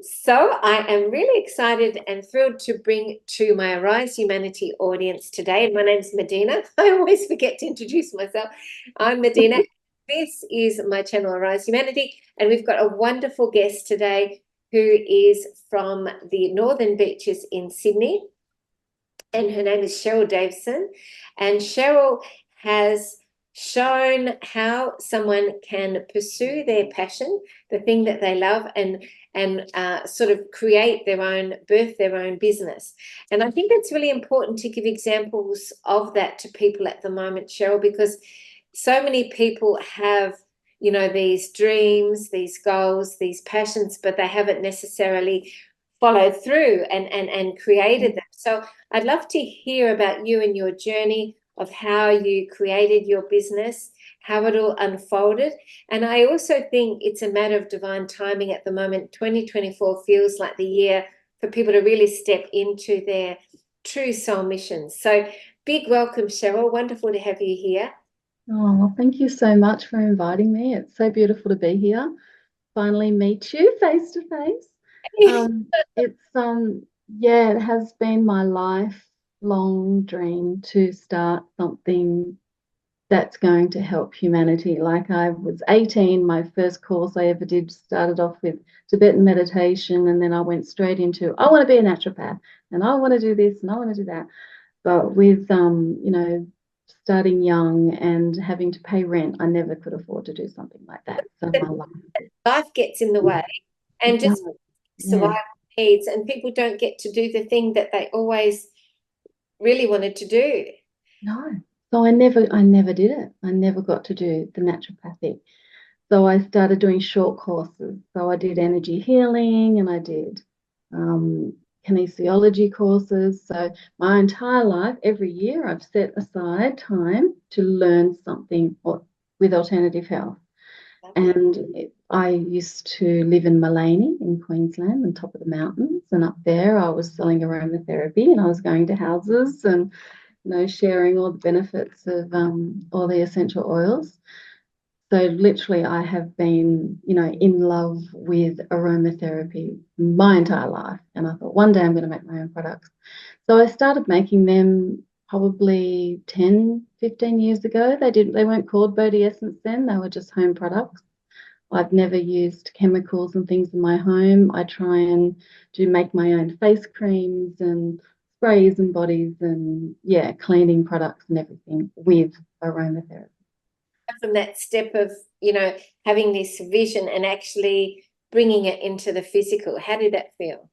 So I am really excited and thrilled to bring to my Arise Humanity audience today. And my name's Medina. I always forget to introduce myself. I'm Medina. This is my channel, Arise Humanity. And we've got a wonderful guest today who is from the Northern Beaches in Sydney. And her name is Cheryl Daveson. And Cheryl has shown how someone can pursue their passion, the thing that they love, and sort of create their own, birth their own business. And I think it's really important to give examples of that to people at the moment, Cheryl, because so many people have, these dreams, these goals, these passions, but they haven't necessarily followed through and created them. So I'd love to hear about you and your journey of how you created your business, how it all unfolded. And I also think it's a matter of divine timing at the moment. 2024 feels like the year for people to really step into their true soul missions. So big welcome, Cheryl. Wonderful to have you here. Oh, well, thank you so much for inviting me. It's so beautiful to be here. Finally meet you face to face. It's yeah, it has been my lifelong dream to start something that's going to help humanity. Like I was 18, my first course I ever did started off with Tibetan meditation, and then I went straight into I want to be a naturopath and I want to do this and I want to do that. But with starting young and having to pay rent, I never could afford to do something like that. So my life, Life gets in the way and it just does. Yeah, survival needs, and people don't get to do the thing that they always really wanted to do. no. So I never did it. I never got to do the naturopathic. So I started doing short courses. So I did energy healing and I did um, kinesiology courses. So my entire life, every year, I've set aside time to learn something with alternative health. Lovely. And I used to live in Mullaney in Queensland, on top of the mountains. And up there, I was selling aromatherapy, and I was going to houses and sharing all the benefits of all the essential oils. So literally, I have been, in love with aromatherapy my entire life. And I thought one day I'm going to make my own products. So I started making them probably 10, 15 years ago. They weren't called Body Essence then, they were just home products. I've never used chemicals and things in my home. I try and make my own face creams and sprays and bodies and yeah, cleaning products and everything with aromatherapy. From that step of, you know, having this vision and actually bringing it into the physical, how did that feel?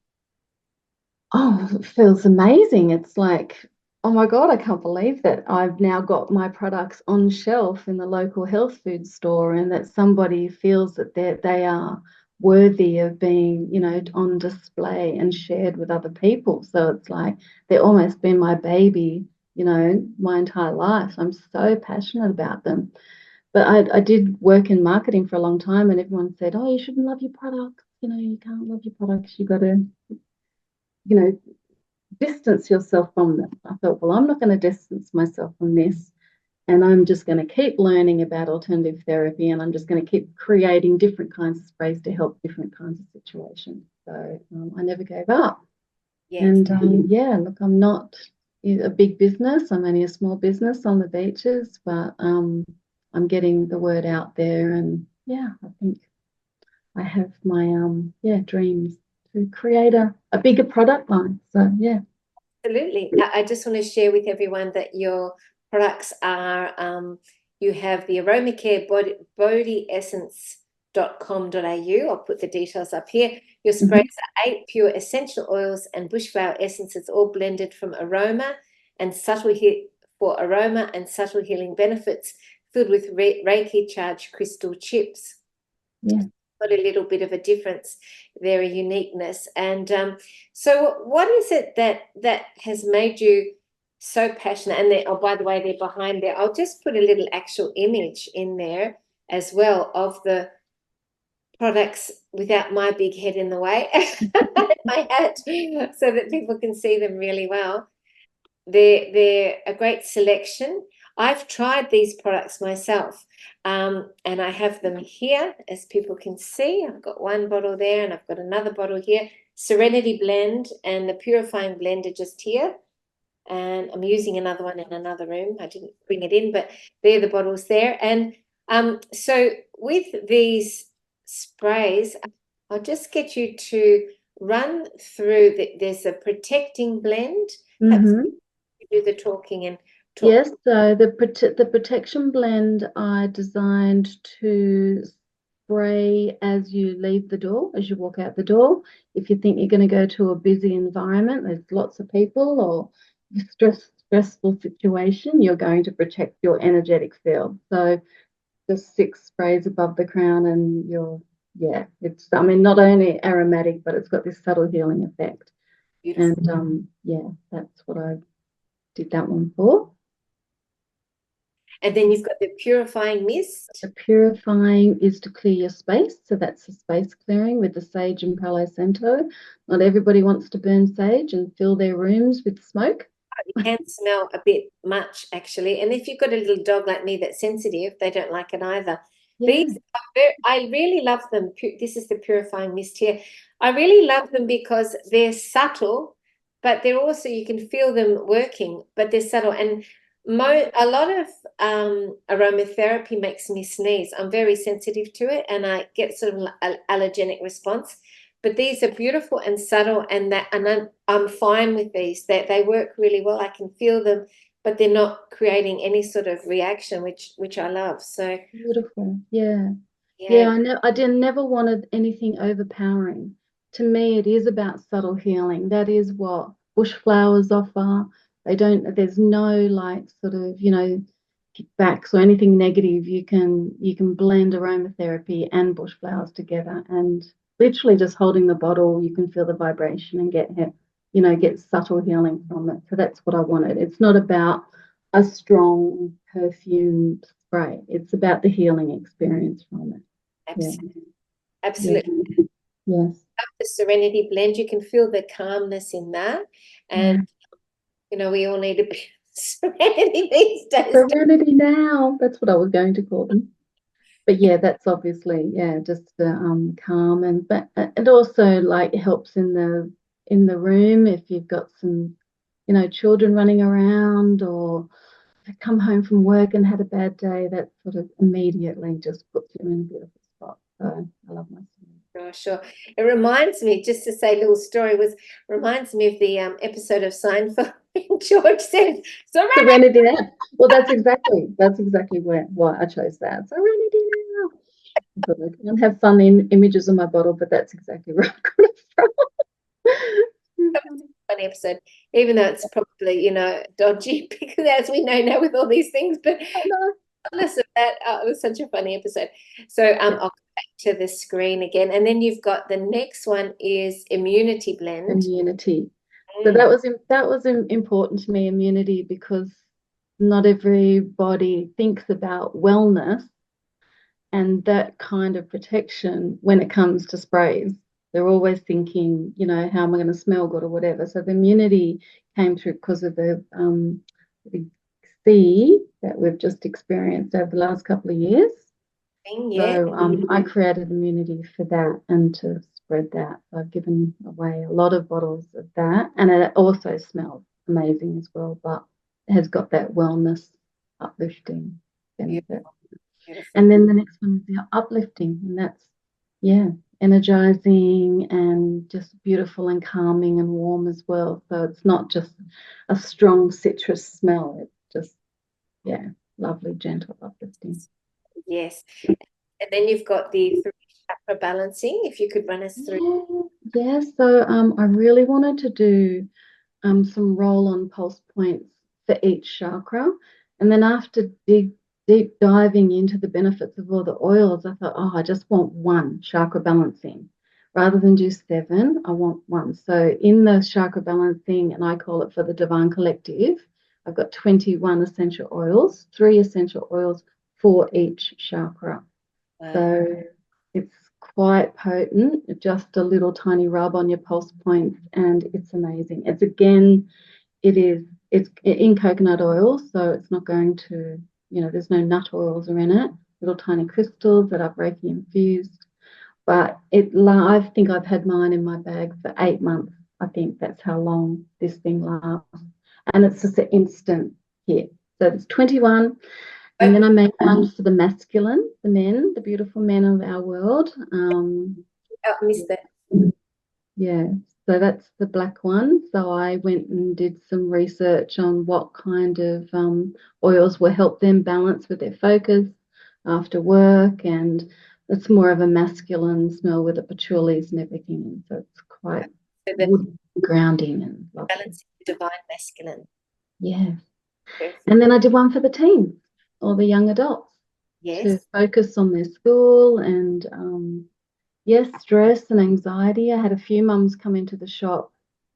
Oh, it feels amazing. It's like, oh my God, I can't believe that I've now got my products on shelf in the local health food store and that somebody feels that they are worthy of being, on display and shared with other people. So it's like they've almost been my baby, my entire life. I'm so passionate about them. But I did work in marketing for a long time and everyone said, oh, you shouldn't love your products. You can't love your products. You got to, you know, distance yourself from them. I thought, well, I'm not going to distance myself from this. And I'm just going to keep learning about alternative therapy and I'm just going to keep creating different kinds of sprays to help different kinds of situations. So I never gave up. Yes. And yeah, look, I'm not a big business. I'm only a small business on the beaches, but I'm getting the word out there. And yeah, I think I have my dreams to create a bigger product line. So yeah. Absolutely. I just want to share with everyone that your products are, you have the Aromacare bodyessence.com.au. I'll put the details up here. Your sprays Mhm. are 8 pure essential oils and bushflower essences, all blended from aroma and subtle for aroma and subtle healing benefits, filled with Reiki charged crystal chips. Yeah. Got a little bit of a difference there, a uniqueness. And so what is it that has made you so passionate? And oh, by the way, they're behind there. I'll just put a little actual image in there as well of the products without my big head in the way, my hat, so that people can see them really well. They're a great selection. I've tried these products myself. And I have them here, as people can see. I've got one bottle there, and I've got another bottle here. Serenity Blend and the Purifying Blend are just here. And I'm using another one in another room. I didn't bring it in, but they're the bottles there. And so with these sprays, I'll just get you to run through there's a protecting blend. Perhaps you do the talking and talk. Yes, so the protection blend I designed to spray as you leave the door, as you walk out the door. If you think you're going to go to a busy environment, there's lots of people or stressful situation, you're going to protect your energetic field. So just 6 sprays above the crown and it's, I mean, not only aromatic, but it's got this subtle healing effect. Beautiful. And that's what I did that one for. And then you've got the Purifying Mist. The purifying is to clear your space. So that's the space clearing with the sage and Palo Santo. Not everybody wants to burn sage and fill their rooms with smoke. You can smell a bit much, actually. And if you've got a little dog like me that's sensitive, they don't like it either. Yeah. These I really love them. This is the Purifying Mist here. I really love them because they're subtle, but they're also, you can feel them working, but they're subtle. And a lot of aromatherapy makes me sneeze. I'm very sensitive to it, and I get sort of an allergenic response. But these are beautiful and subtle, and I'm fine with these. They work really well. I can feel them, but they're not creating any sort of reaction, which I love. So Beautiful. Yeah. yeah, I didn't never wanted anything overpowering. To me, it is about subtle healing. That is what bush flowers offer. There's no like sort of, kickbacks or anything negative. You can blend aromatherapy and bush flowers together, and literally just holding the bottle, you can feel the vibration and get subtle healing from it. So that's what I wanted. It's not about a strong perfume spray. It's about the healing experience from it. absolutely, Yeah. absolutely. Yes. The Serenity Blend, you can feel the calmness in that, and we all need a bit of serenity these days. Serenity now. That's what I was going to call them. But that's obviously just calm, and but it also like helps in the room if you've got some children running around or come home from work and had a bad day. That sort of immediately just puts you in a beautiful spot. So I love my Sure, sure. It reminds me, just to say a little story, reminds me of the episode of Seinfeld. George said, Serenity now. Well, that's exactly why I chose that. Serenity now. But I can't have fun images on my bottle, but that's exactly where I got it from. funny episode, even though it's probably, dodgy, because as we know now with all these things, but I know. regardless of that, it was such a funny episode. So I'll go back to the screen again. And then you've got the next one is Immunity Blend. Immunity. So that was important to me, immunity, because not everybody thinks about wellness and that kind of protection when it comes to sprays. They're always thinking, how am I going to smell good or whatever. So the immunity came through because of the sea that we've just experienced over the last couple of years. Yeah, So I created immunity for that and to spread that. So I've given away a lot of bottles of that, and it also smells amazing as well, but it has got that wellness uplifting benefit. beautiful, beautiful. And then the next one is the uplifting, and that's energizing and just beautiful and calming and warm as well. So it's not just a strong citrus smell. It's just lovely, gentle, uplifting. Yes. And then you've got the 3 chakra balancing. If you could run us through. Yeah. So I really wanted to do some roll-on pulse points for each chakra, and then after deep diving into the benefits of all the oils, I thought, I just want one chakra balancing. Rather than do 7, I want one. So in the chakra balancing, and I call it for the Divine Collective, I've got 21 essential oils, 3 essential oils for each chakra. Wow. So it's quite potent, just a little tiny rub on your pulse points, and it's amazing. It's in coconut oil, so it's not going to, there's no nut oils are in it. little tiny crystals that I've Reiki infused. But I think I've had mine in my bag for 8 months. I think that's how long this thing lasts. And it's just an instant hit. So it's 21. And then I make one for the masculine, the men, the beautiful men of our world. I missed that. Yeah, so that's the black one. So I went and did some research on what kind of oils will help them balance with their focus after work, and it's more of a masculine smell with the patchoulis and everything. And so it's quite So the wood grounding and lovely. balance of divine masculine. Yeah. Perfect. And then I did one for the teens or the young adults to Yes. focus on their school and yes, stress and anxiety. I had a few mums come into the shop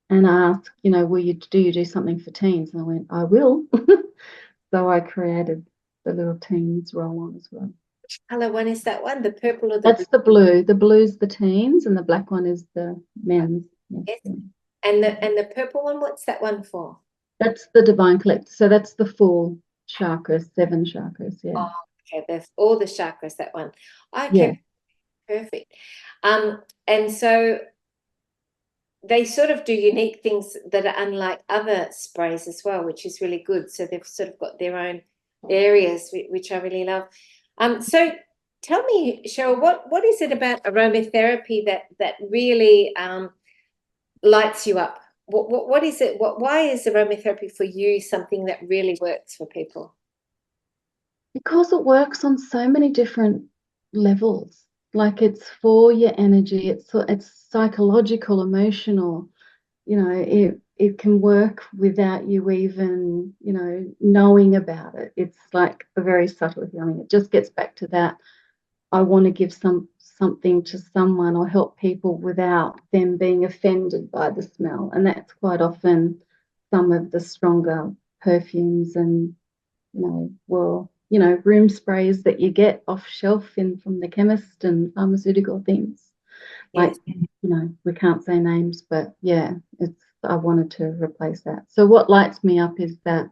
and ask, do you do something for teens? And I went, I will. So I created the little teens roll on as well. Which color one is that one? The purple or the blue? That's the blue. The blue's the teens, and the black one is the men's. Yes. Yeah. And the purple one, what's that one for? That's the divine collector. So that's the full chakras, 7 chakras. Yeah. Oh, okay. There's all the chakras, that one. Yeah. Okay, perfect. And so they sort of do unique things that are unlike other sprays as well, which is really good. So they've sort of got their own areas, which I really love. So tell me, Cheryl, what is it about aromatherapy that really lights you up? What is it? Why is aromatherapy for you something that really works for people? Because it works on so many different levels. Like it's for your energy, it's psychological, emotional. It can work without you even, knowing about it. It's like a very subtle healing. It just gets back to that. I want to give something to someone or help people without them being offended by the smell. And that's quite often some of the stronger perfumes and room sprays that you get off shelf in from the chemist and pharmaceutical things. Like, Yes. we can't say names, but yeah, I wanted to replace that. So what lights me up is that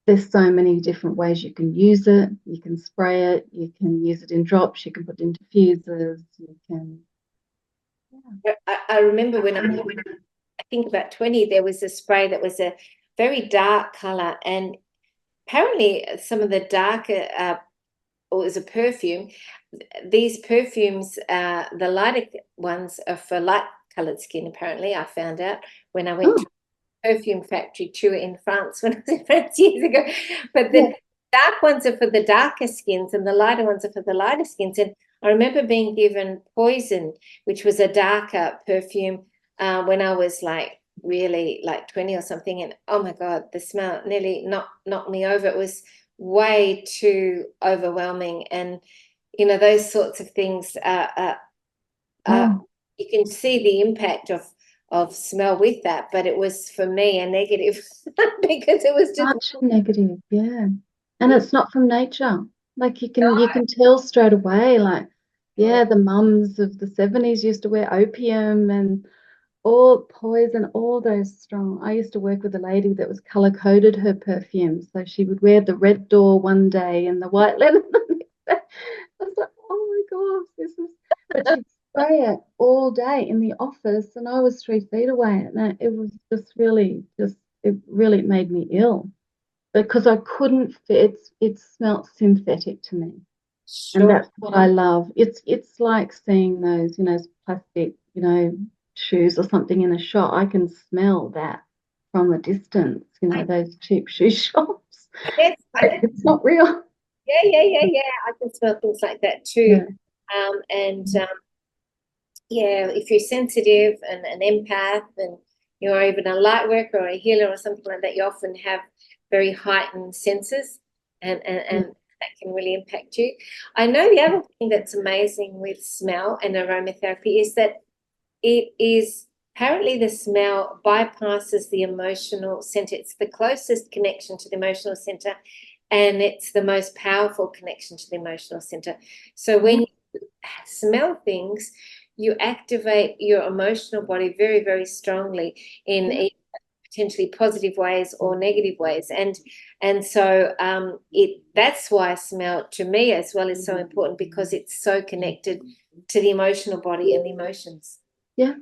there's so many different ways you can use it. You can spray it, you can use it in drops, you can put it in diffusers, you can. I remember when I think about 20, there was a spray that was a very dark color, and apparently some of the darker, or it was a perfume. These perfumes, the lighter ones are for light colored skin, apparently. I found out when I went Oh, to a perfume factory tour in France when I was in France years ago. But yeah. the dark ones are for the darker skins and the lighter ones are for the lighter skins. And I remember being given Poison, which was a darker perfume, when I was like really like 20 or something. And oh my God, the smell nearly knocked me over. It was way too overwhelming. And, those sorts of things Oh, you can see the impact of smell with that, but it was for me a negative because it was just such a negative, yeah. And yeah, it's not from nature. Like you can tell straight away, like, yeah, the mums of the 70s used to wear opium and all poison, all those strong. I used to work with a lady that was color coded her perfume. So she would wear the red door one day and the white lemon the next day. I was like, oh my gosh, this is, but she'd spray it all day in the office and I was 3 feet away. And it was it really made me ill because I couldn't fit, it smelt synthetic to me. And sure. that's what I love. It's like seeing those, plastic, shoes or something in a shop. I can smell that from a distance, those cheap shoe shops. Yes, It's not real. yeah. I can smell things like that too. Yeah. And yeah, if you're sensitive and an empath and you're even a light worker or a healer or something like that, you often have very heightened senses and that can really impact you. I know the other thing that's amazing with smell and aromatherapy is that it is apparently the smell bypasses the emotional center. It's the closest connection to the emotional center, and it's the most powerful connection to the emotional center. So when you smell things, you activate your emotional body very, very strongly in Yeah. potentially positive ways or negative ways. And so that's why smell to me as well is so important, because it's so connected to the emotional body and the emotions. Yeah.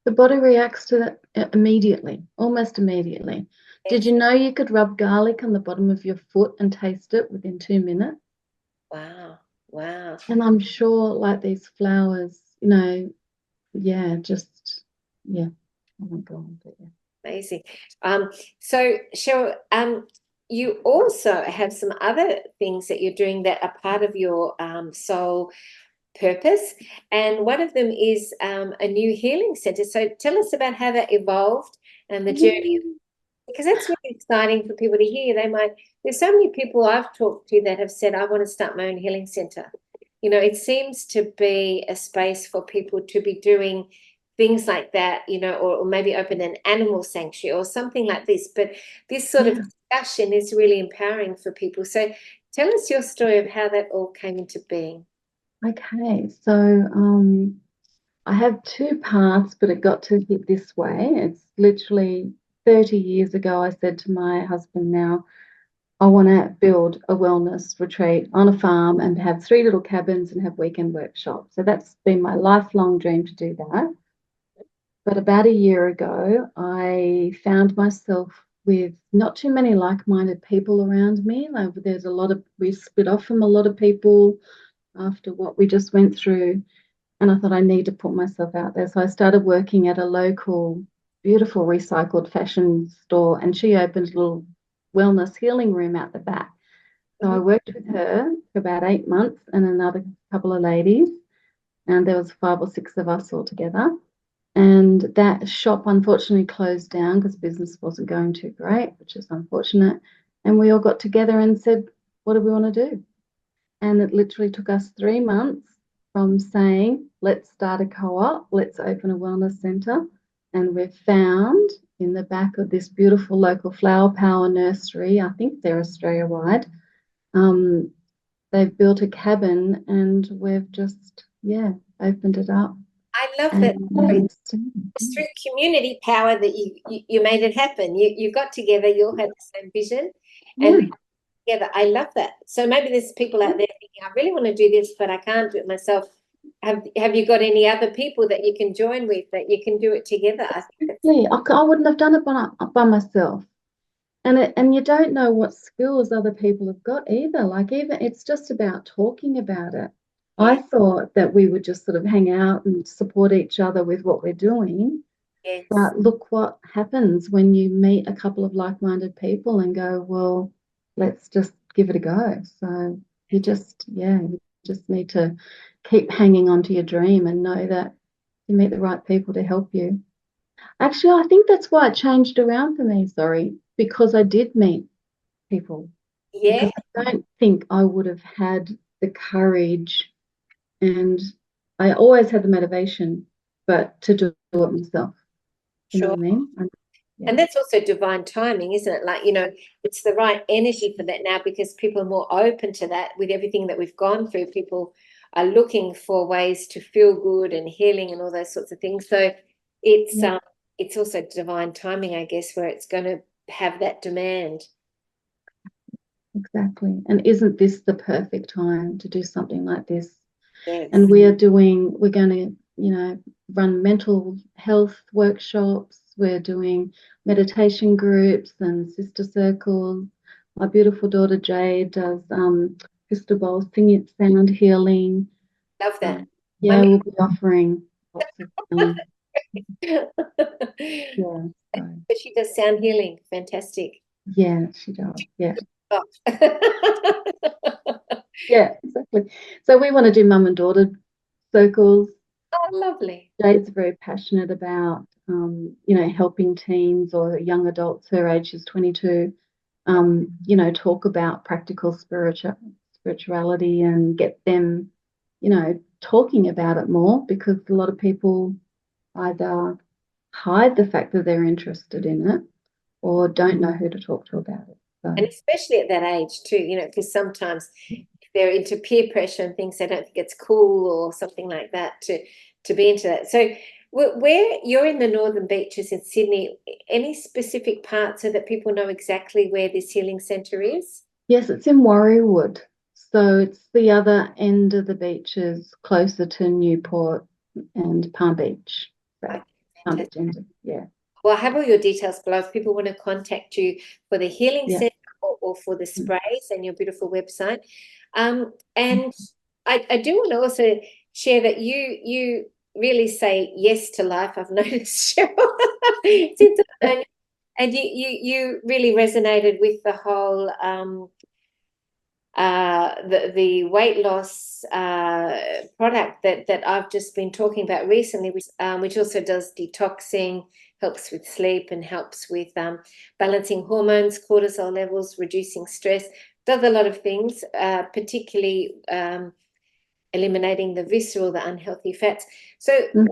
The body reacts to that immediately, almost immediately. Did Yes. you know you could rub garlic on the bottom of your foot and taste it within 2 minutes? Wow. Wow. And I'm sure, like these flowers, yeah, just, yeah. Oh my God. But yeah. Amazing. So Cheryl, you also have some other things that you're doing that are part of your soul purpose, and one of them is a new healing center. So tell us about how that evolved and the journey, Yeah. because that's really exciting for people to hear. There's so many people I've talked to that have said, I want to start my own healing center. It seems to be a space for people to be doing things like that, or maybe open an animal sanctuary or something like this. But this sort of Yeah. discussion is really empowering for people. So tell us your story of how that all came into being. Okay. So I have two paths, but it got to hit this way. It's literally 30 years ago, I said to my husband, now, I want to build a wellness retreat on a farm and have 3 little cabins and have weekend workshops. So that's been my lifelong dream to do that. But about a year ago, I found myself with not too many like-minded people around me. Like we split off from a lot of people after what we just went through. And I thought I need to put myself out there. So I started working at a local, beautiful recycled fashion store, and she opened a little wellness healing room out the back. So I Mhm. worked with her for about 8 months and another couple of ladies, and there was 5 or 6 of us all together. And that shop unfortunately closed down because business wasn't going too great, which is unfortunate. And we all got together and said, what do we want to do? And it literally took us 3 months from saying, let's start a co-op, let's open a wellness centre. And we've found in the back of this beautiful local flower power nursery, I think they're Australia wide, um, they've built a cabin and we've just, yeah, opened it up I love and that. made it It's through community power that you made it happen. You got together, you all had the same vision, and yeah. together. I love that. So maybe there's people out there thinking, I really want to do this, but I can't do it myself. Have you got any other people that you can join with, that you can do it together? I think that's Yeah, I wouldn't have done it by myself. And you don't know what skills other people have got either. Like even it's just about talking about it. I yeah, thought that we would just sort of hang out and support each other with what we're doing. yes. But look what happens when you meet a couple of like-minded people and go, well, let's just give it a go. So you just need to keep hanging on to your dream and know that you meet the right people to help you. Actually, I think that's why it changed around for me, sorry, because I did meet people. Yeah, Because I don't think I would have had the courage, and I always had the motivation, but to do it myself. You know sure. what I mean? Yeah, And that's also divine timing, isn't it? Like, it's the right energy for that now, because people are more open to that with everything that we've gone through. People are looking for ways to feel good and healing and all those sorts of things. So it's yeah, um it's also divine timing, I guess, where it's going to have that demand. exactly. And isn't this the perfect time to do something like this? And Yes. we're going to, run mental health workshops. We're doing meditation groups and sister circles. My beautiful daughter Jade does crystal bowl singing, sound healing. Love that. Yeah, My we'll be offering lots of healing. but Yeah, so, she does sound healing. Fantastic. yeah, she does. Yeah, Oh. yeah, exactly. So we want to do mum and daughter circles. Oh, lovely. Jade's very passionate about, helping teens or young adults. Her age is 22. Talk about practical spirituality and get them, talking about it more, because a lot of people either hide the fact that they're interested in it or don't know who to talk to about it. And So especially at that age too, because sometimes if they're into peer pressure and things, they don't think it's cool or something like that to be into that. So Where you're in the Northern Beaches in Sydney, any specific parts so that people know exactly where this healing centre is? Yes, it's in Warriewood. So it's the other end of the beaches, closer to Newport and Palm Beach. So Okay, Palm fantastic. Beach end, yeah. Well, I have all your details below. If people want to contact you for the healing Yeah. centre or for the Mm. sprays and your beautiful website. And I do want to also share that you really say yes to life. I've noticed, Cheryl, since I've known you. And you really resonated with the whole the weight loss product that I've just been talking about recently, which also does detoxing, helps with sleep, and helps with balancing hormones, cortisol levels, reducing stress. Does a lot of things, particularly eliminating the visceral, the unhealthy fats. So, Mm.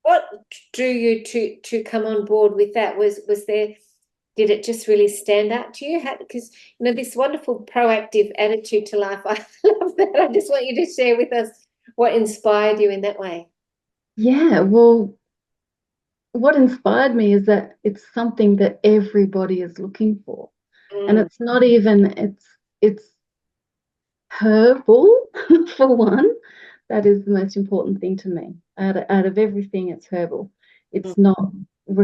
what drew you to come on board with that? Was there, did it just really stand out to you? Because this wonderful proactive attitude to life, I love that. I just want you to share with us what inspired you in that way. Yeah, well, what inspired me is that it's something that everybody is looking for. And Mm, it's not even, it's herbal for one. That is the most important thing to me. Out of everything, it's herbal. mm, It's not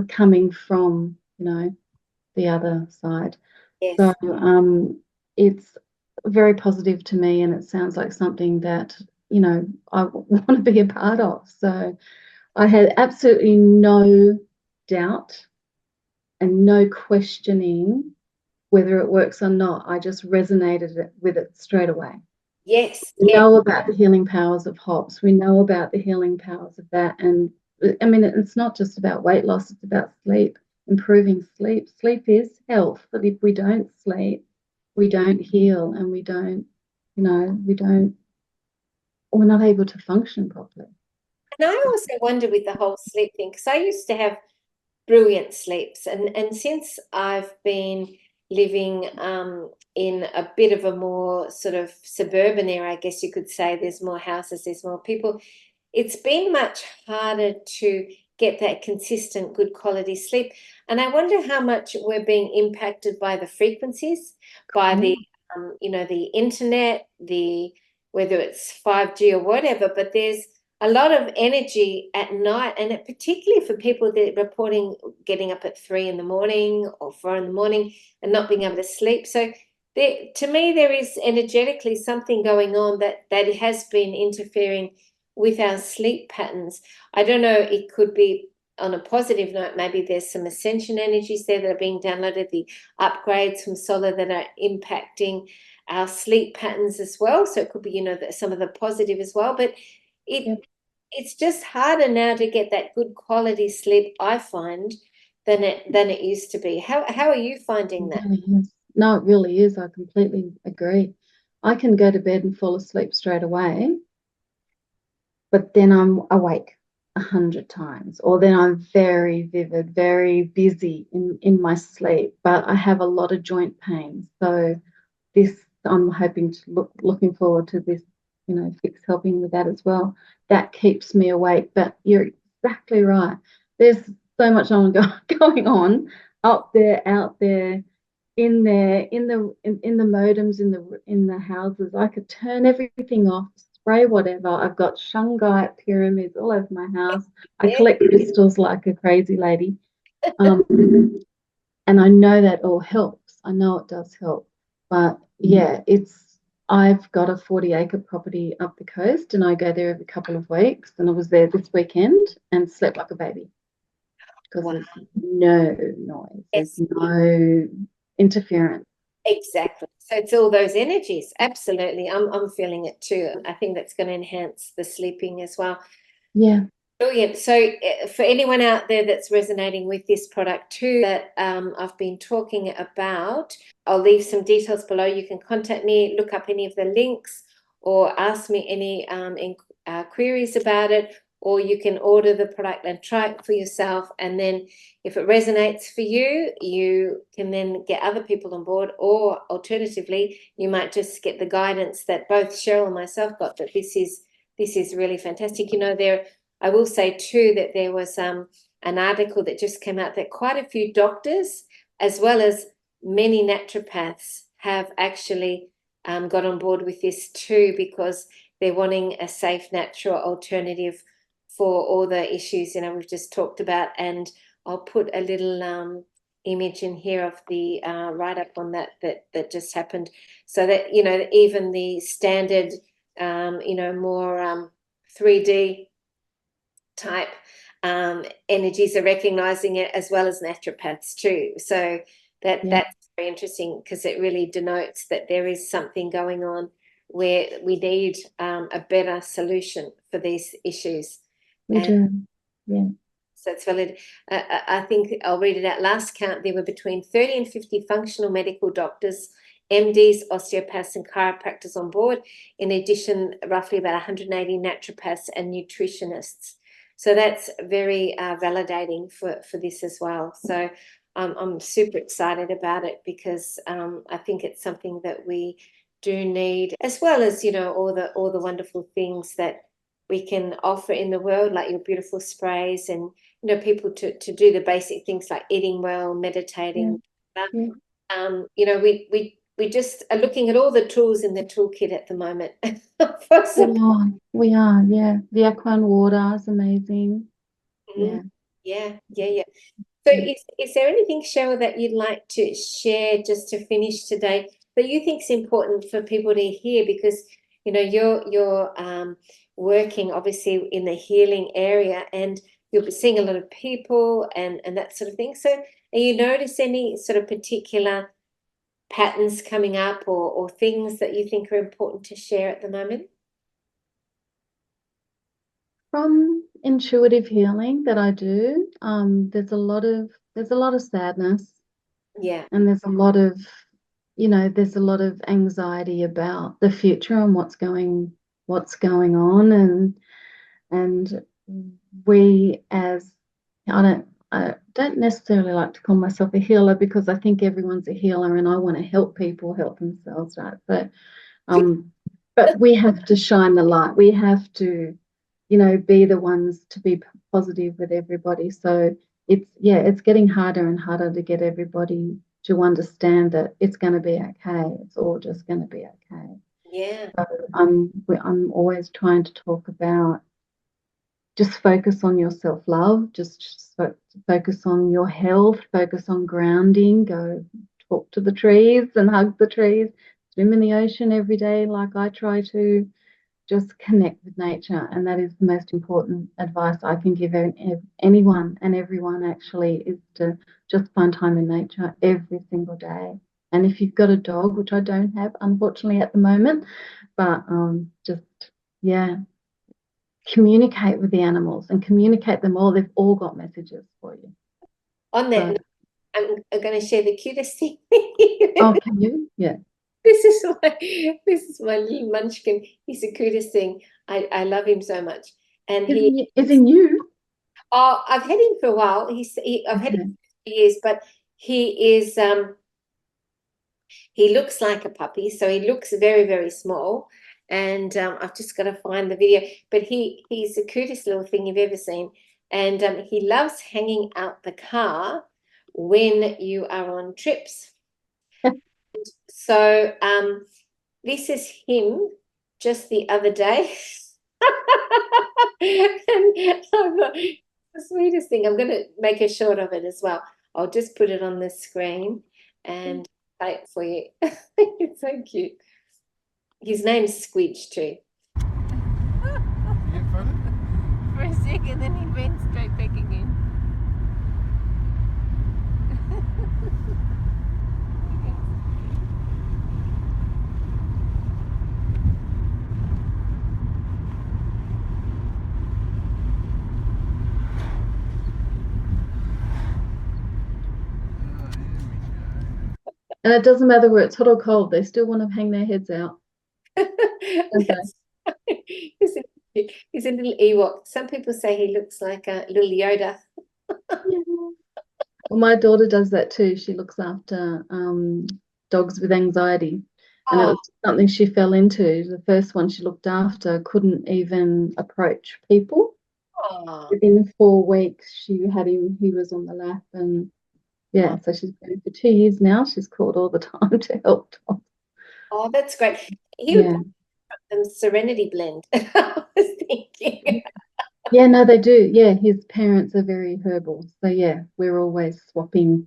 coming from, the other side. So yes, it's very positive to me, and it sounds like something that, I want to be a part of. So I had absolutely no doubt and no questioning whether it works or not. I just resonated with it straight away. yes, We yes. know about the healing powers of hops. We know about the healing powers of that. And I mean, it's not just about weight loss, it's about sleep, improving sleep. Sleep is health. But if we don't sleep, we don't heal and we're not able to function properly. And I also wonder with the whole sleep thing, because I used to have brilliant sleeps. And since I've been living in a bit of a more sort of suburban area, I guess you could say, there's more houses, there's more people, it's been much harder to get that consistent, good quality sleep. And I wonder how much we're being impacted by the frequencies, by the Oh, the internet, the whether it's 5G or whatever, but there's a lot of energy at night, and particularly for people that are reporting getting up at 3 in the morning or 4 in the morning and not being able to sleep. So there, to me, there is energetically something going on that has been interfering with our sleep patterns. I don't know, it could be on a positive note, maybe there's some ascension energies there that are being downloaded, the upgrades from solar that are impacting our sleep patterns as well. So it could be, some of the positive as well. But yeah, it it's just harder now to get that good quality sleep, I find, than it used to be. How are you finding it that? really is. No, it really is. I completely agree. I can go to bed and fall asleep straight away, but then I'm awake 100 times, or then I'm very vivid, very busy in my sleep, but I have a lot of joint pain. So this, I'm hoping to looking forward to this, fix helping with that as well. That keeps me awake. But you're exactly right. There's so much going on up there, out there, in there, in the modems, in the houses. I could turn everything off, spray whatever. I've got shungite pyramids all over my house. I Yeah. collect crystals like a crazy lady. Um, and I know that all helps. I know it does help. But yeah, I've got a 40-acre property up the coast, and I go there every couple of weeks. And I was there this weekend and slept like a baby because Wow. there's no noise, there's Yes, no interference. exactly. So it's all those energies. Absolutely. I'm feeling it too. I think that's going to enhance the sleeping as well. Yeah, Brilliant. So, for anyone out there that's resonating with this product too, that I've been talking about, I'll leave some details below. You can contact me, look up any of the links, or ask me any queries about it, or you can order the product and try it for yourself. And then, if it resonates for you, you can then get other people on board, or alternatively, you might just get the guidance that both Cheryl and myself got. That this is really fantastic. There I will say too that there was an article that just came out that quite a few doctors, as well as many naturopaths, have actually got on board with this too, because they're wanting a safe, natural alternative for all the issues, we've just talked about. And I'll put a little image in here of the write-up on that just happened, so that even the standard more 3D type energies are recognizing it, as well as naturopaths too. So Yeah, that's very interesting, because it really denotes that there is something going on where we need a better solution for these issues. we And do. Yeah, so it's valid. I think I'll read it out. Last count, there were between 30 and 50 functional medical doctors, MDs, osteopaths, and chiropractors on board. In addition, roughly about 180 naturopaths and nutritionists. So that's very validating for this as well. So I'm super excited about it, because I think it's something that we do need, as well as all the wonderful things that we can offer in the world, like your beautiful sprays, and people to do the basic things like eating well, yeah, meditating. yeah. We just are looking at all the tools in the toolkit at the moment. For We support. are. We are. Yeah, the aqua water is amazing. Mhm. Yeah, Yeah, yeah, yeah. So yeah. is there anything, Cheryl, that you'd like to share just to finish today that you think is important for people to hear? Because you're working obviously in the healing area, and you'll be seeing a lot of people and that sort of thing. So are you notice any sort of particular patterns coming up, or things that you think are important to share at the moment? From intuitive healing that I do, there's a lot of sadness, Yeah, and there's a lot of anxiety about the future and what's going on, and we as I don't necessarily like to call myself a healer, because I think everyone's a healer and I want to help people help themselves, right? Um, but we have to shine the light. We have to, be the ones to be positive with everybody. So it's getting harder and harder to get everybody to understand that it's going to be okay. It's all just going to be okay. yeah, So I'm always trying to talk about, just focus on your self-love, just focus on your health, focus on grounding, go talk to the trees and hug the trees, swim in the ocean every day like I try to, just connect with nature. And that is the most important advice I can give anyone and everyone, actually, is to just find time in nature every single day. And if you've got a dog, which I don't have, unfortunately, at the moment, but just, yeah, communicate with the animals and communicate them all. They've all got messages for you. on that So, note, I'm going to share the cutest thing with you. oh, can you? Yeah. This is my little munchkin. He's the cutest thing. I love him so much. And Isn't you? I've had him for a while. I've had him Okay. for years, but he looks like a puppy, so he looks very, very small. And I've just got to find the video. But he's the cutest little thing you've ever seen. And he loves hanging out the car when you are on trips. So this is him just the other day. And I've got the sweetest thing. I'm going to make a shot of it as well. I'll just put it on the screen and play it for you. It's so cute. His name's Squidge too. You get funny? For a second, then he went straight back again. Oh, here we go. And it doesn't matter where it's hot or cold, they still want to hang their heads out, don't they? That's he's a little Ewok. Some people say he looks like a little Yoda. Yeah. Well, my daughter does that too. She looks after dogs with anxiety, and it Oh, was something she fell into. The first one she looked after couldn't even approach people. Oh, within 4 weeks, she had him, he was on the lap. And yeah, so she's been for 2 years now. She's called all the time to help Tom. oh, that's great. He would Yeah. put them Serenity Blend. I was thinking. Yeah, no, they do. Yeah, his parents are very herbal. So yeah, we're always swapping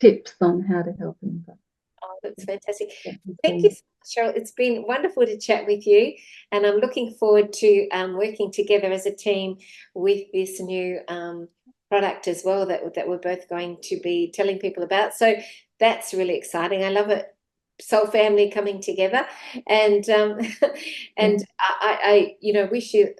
tips on how to help him. But Oh, that's fantastic. yeah, he's Thank you been, so much, Cheryl. It's been wonderful to chat with you, and I'm looking forward to working together as a team with this new product as well that we're both going to be telling people about. So that's really exciting. I love it. Soul family coming together, and yeah, and I wish you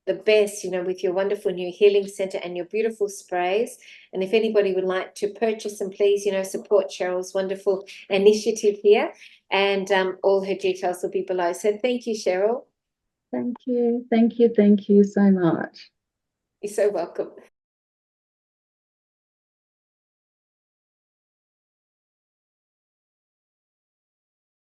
the best, with your wonderful new healing center and your beautiful sprays. And if anybody would like to purchase them, please, support Cheryl's wonderful initiative here. And all her details will be below. So thank you, Cheryl. thank you. Thank you. Thank you so much. You're so welcome.